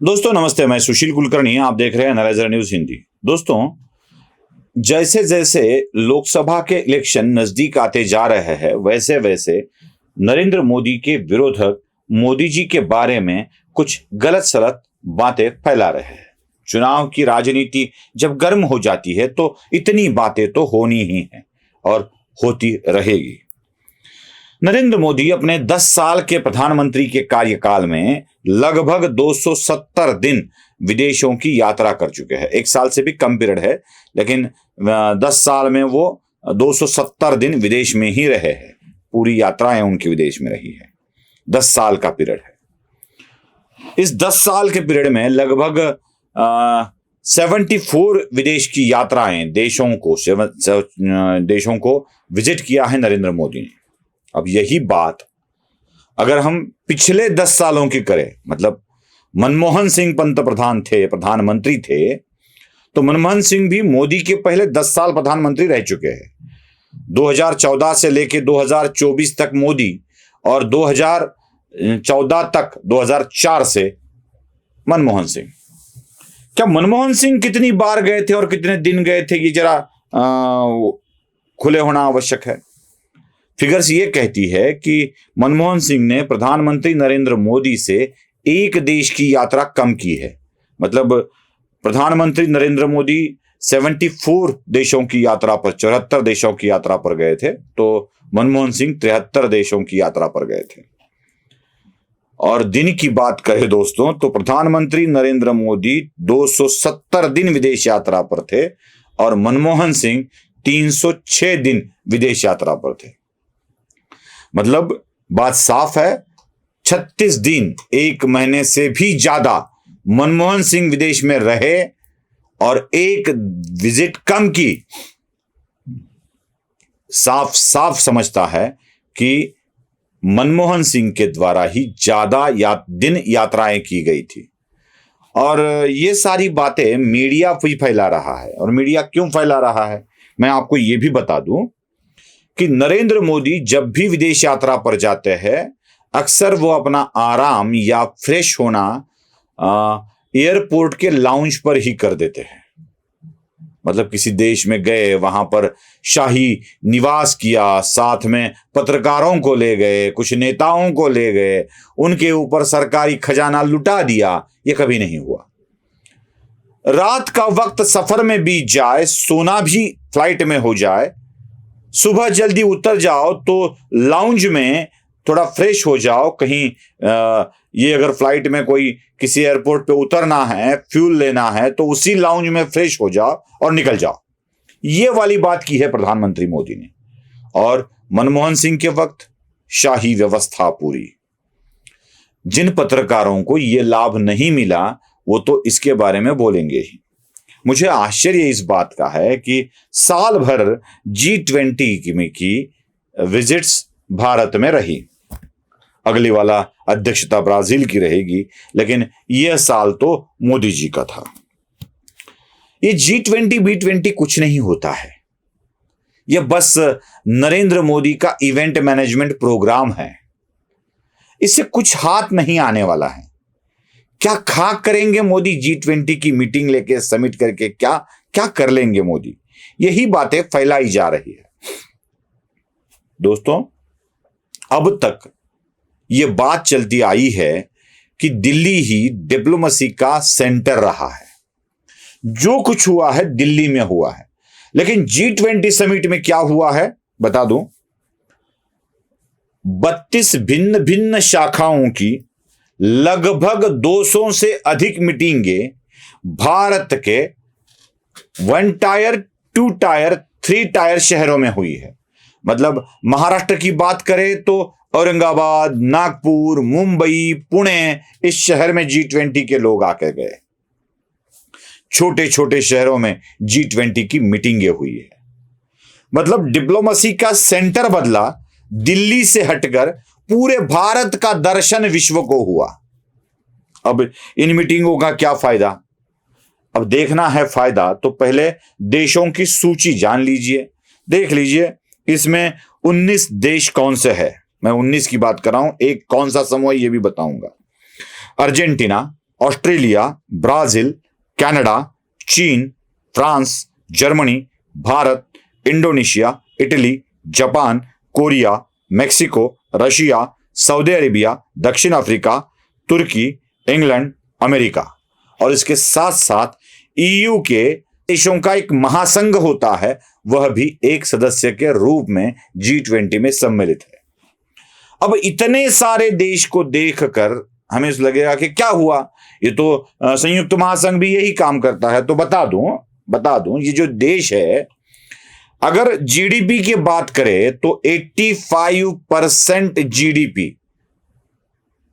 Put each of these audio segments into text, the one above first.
दोस्तों नमस्ते, मैं सुशील कुलकर्णी। आप देख रहे हैं एनालाइजर न्यूज हिंदी। दोस्तों, जैसे जैसे लोकसभा के इलेक्शन नजदीक आते जा रहे हैं, वैसे वैसे नरेंद्र मोदी के विरोधक मोदी जी के बारे में कुछ गलत सलत बातें फैला रहे हैं। चुनाव की राजनीति जब गर्म हो जाती है तो इतनी बातें तो होनी ही है और होती रहेगी। नरेंद्र मोदी अपने 10 साल के प्रधानमंत्री के कार्यकाल में लगभग 270 दिन विदेशों की यात्रा कर चुके हैं। एक साल से भी कम पीरियड है, लेकिन 10 साल में वो 270 दिन विदेश में ही रहे हैं। पूरी यात्राएं उनकी विदेश में रही है। 10 साल का पीरियड है। इस 10 साल के पीरियड में लगभग 74 विदेश की यात्राएं देशों को विजिट किया है नरेंद्र मोदी ने। अब यही बात अगर हम पिछले 10 सालों की करें, मतलब मनमोहन सिंह प्रधानमंत्री थे, तो मनमोहन सिंह भी मोदी के पहले 10 साल प्रधानमंत्री रह चुके हैं। 2014 से लेकर 2024 तक मोदी और 2014 तक 2004 से मनमोहन सिंह। क्या मनमोहन सिंह कितनी बार गए थे और कितने दिन गए थे, ये जरा खुले होना आवश्यक है। फिगर्स ये कहती है कि मनमोहन सिंह ने प्रधानमंत्री नरेंद्र मोदी से एक देश की यात्रा कम की है। मतलब प्रधानमंत्री नरेंद्र मोदी 74 देशों की यात्रा पर 74 देशों की यात्रा पर गए थे, तो मनमोहन सिंह 73 देशों की यात्रा पर गए थे। और दिन की बात करें दोस्तों, तो प्रधानमंत्री नरेंद्र मोदी 270 दिन विदेश यात्रा पर थे और मनमोहन सिंह 306 दिन विदेश यात्रा पर थे। मतलब बात साफ है, 36 दिन, एक महीने से भी ज्यादा मनमोहन सिंह विदेश में रहे और एक विजिट कम की। साफ साफ समझता है कि मनमोहन सिंह के द्वारा ही ज्यादा दिन यात्राएं की गई थी। और ये सारी बातें मीडिया भी फैला रहा है। और मीडिया क्यों फैला रहा है, मैं आपको ये भी बता दूं कि नरेंद्र मोदी जब भी विदेश यात्रा पर जाते हैं, अक्सर वो अपना आराम या फ्रेश होना एयरपोर्ट के लाउंज पर ही कर देते हैं। मतलब किसी देश में गए, वहां पर शाही निवास किया, साथ में पत्रकारों को ले गए, कुछ नेताओं को ले गए, उनके ऊपर सरकारी खजाना लुटा दिया, ये कभी नहीं हुआ। रात का वक्त सफर में बीत जाए, सोना भी फ्लाइट में हो जाए, सुबह जल्दी उतर जाओ तो लाउंज में थोड़ा फ्रेश हो जाओ। कहीं ये अगर फ्लाइट में कोई किसी एयरपोर्ट पे उतरना है, फ्यूल लेना है, तो उसी लाउंज में फ्रेश हो जाओ और निकल जाओ। ये वाली बात की है प्रधानमंत्री मोदी ने। और मनमोहन सिंह के वक्त शाही व्यवस्था पूरी। जिन पत्रकारों को ये लाभ नहीं मिला, वो तो इसके बारे में बोलेंगे ही। मुझे आश्चर्य इस बात का है कि साल भर G20 की विजिट्स भारत में रही। अगली वाला अध्यक्षता ब्राजील की रहेगी, लेकिन यह साल तो मोदी जी का था। ये G20 B20 कुछ नहीं होता है। यह बस नरेंद्र मोदी का इवेंट मैनेजमेंट प्रोग्राम है। इससे कुछ हाथ नहीं आने वाला है। क्या खाक करेंगे मोदी G20 की मीटिंग लेके, समिट करके? क्या क्या कर लेंगे मोदी? यही बातें फैलाई जा रही है। दोस्तों, अब तक यह बात चलती आई है कि दिल्ली ही डिप्लोमेसी का सेंटर रहा है। जो कुछ हुआ है दिल्ली में हुआ है। लेकिन G20 समिट में क्या हुआ है बता दूं। 32 भिन्न भिन्न शाखाओं की लगभग 200 से अधिक मीटिंगें भारत के 1 टायर, 2 टायर, 3 टायर शहरों में हुई है। मतलब महाराष्ट्र की बात करें तो औरंगाबाद, नागपुर, मुंबई, पुणे, इस शहर में G20 के लोग आकर गए। छोटे छोटे शहरों में G20 की मीटिंगें हुई है। मतलब डिप्लोमेसी का सेंटर बदला, दिल्ली से हटकर पूरे भारत का दर्शन विश्व को हुआ। अब इन मीटिंगों का क्या फायदा? अब देखना है फायदा तो पहले देशों की सूची जान लीजिए, देख लीजिए इसमें 19 देश कौन से है। मैं 19 की बात कर रहा हूं, एक कौन सा समूह ये भी बताऊंगा। अर्जेंटीना, ऑस्ट्रेलिया, ब्राजील, कनाडा, चीन, France, Germany, Bharat, Indonesia, Italy, Japan, Korea, Mexico, Russia, Saudi Arabia, दक्षिण अफ्रीका, तुर्की, इंग्लैंड, अमेरिका। और इसके साथ साथ ईयू के देशों का एक महासंघ होता है, वह भी एक सदस्य के रूप में G20 में सम्मिलित है। अब इतने सारे देश को देखकर हमें लगेगा कि क्या हुआ, ये तो संयुक्त महासंघ भी यही काम करता है। तो बता दूं ये जो देश है, अगर जीडीपी की बात करें तो 85% जीडीपी,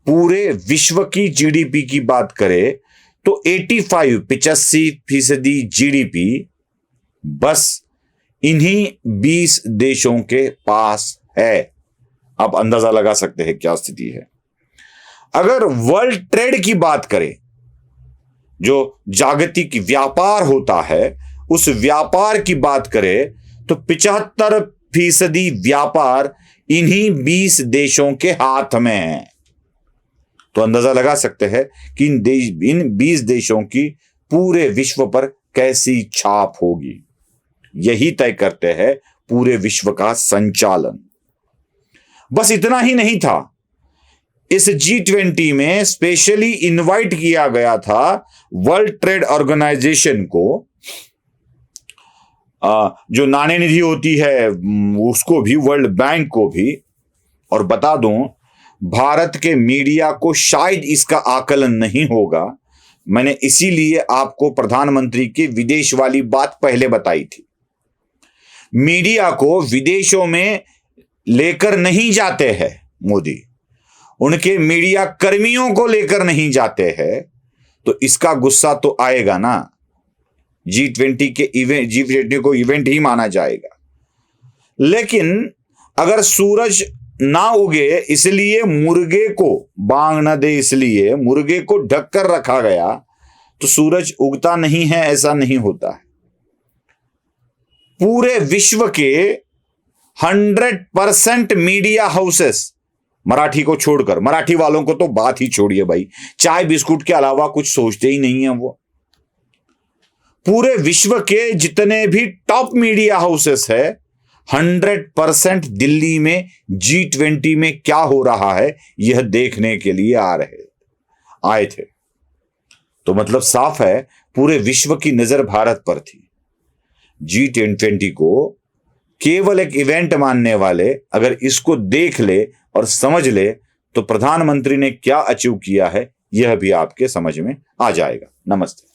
पूरे विश्व की जीडीपी की बात करें तो 85% जीडीपी बस इन्हीं 20 देशों के पास है। आप अंदाजा लगा सकते हैं क्या स्थिति है। अगर वर्ल्ड ट्रेड की बात करें, जो जागतिक व्यापार होता है, उस व्यापार की बात करें तो 75% व्यापार इन्हीं 20 देशों के हाथ में है। तो अंदाजा लगा सकते हैं कि इन 20 देशों की पूरे विश्व पर कैसी छाप होगी। यही तय करते हैं पूरे विश्व का संचालन। बस इतना ही नहीं था, इस G20 में स्पेशली इनवाइट किया गया था वर्ल्ड ट्रेड ऑर्गेनाइजेशन को, जो नाणे निधि होती है उसको भी, वर्ल्ड बैंक को भी। और बता दूं, भारत के मीडिया को शायद इसका आकलन नहीं होगा, मैंने इसीलिए आपको प्रधानमंत्री की विदेश वाली बात पहले बताई थी। मीडिया को विदेशों में लेकर नहीं जाते हैं मोदी, उनके मीडिया कर्मियों को लेकर नहीं जाते हैं, तो इसका गुस्सा तो आएगा ना। G20 को इवेंट ही माना जाएगा। लेकिन अगर सूरज ना उगे इसलिए मुर्गे को बांग न दे, इसलिए मुर्गे को ढककर रखा गया, तो सूरज उगता नहीं है, ऐसा नहीं होता है। पूरे विश्व के 100% मीडिया हाउसेस, मराठी को छोड़कर, मराठी वालों को तो बात ही छोड़िए भाई, चाय बिस्कुट के अलावा कुछ सोचते ही नहीं है वो। पूरे विश्व के जितने भी टॉप मीडिया हाउसेस है, 100% दिल्ली में G20 में क्या हो रहा है यह देखने के लिए आए थे। तो मतलब साफ है, पूरे विश्व की नजर भारत पर थी। G20 को केवल एक इवेंट मानने वाले अगर इसको देख ले और समझ ले, तो प्रधानमंत्री ने क्या अचीव किया है यह भी आपके समझ में आ जाएगा। नमस्ते।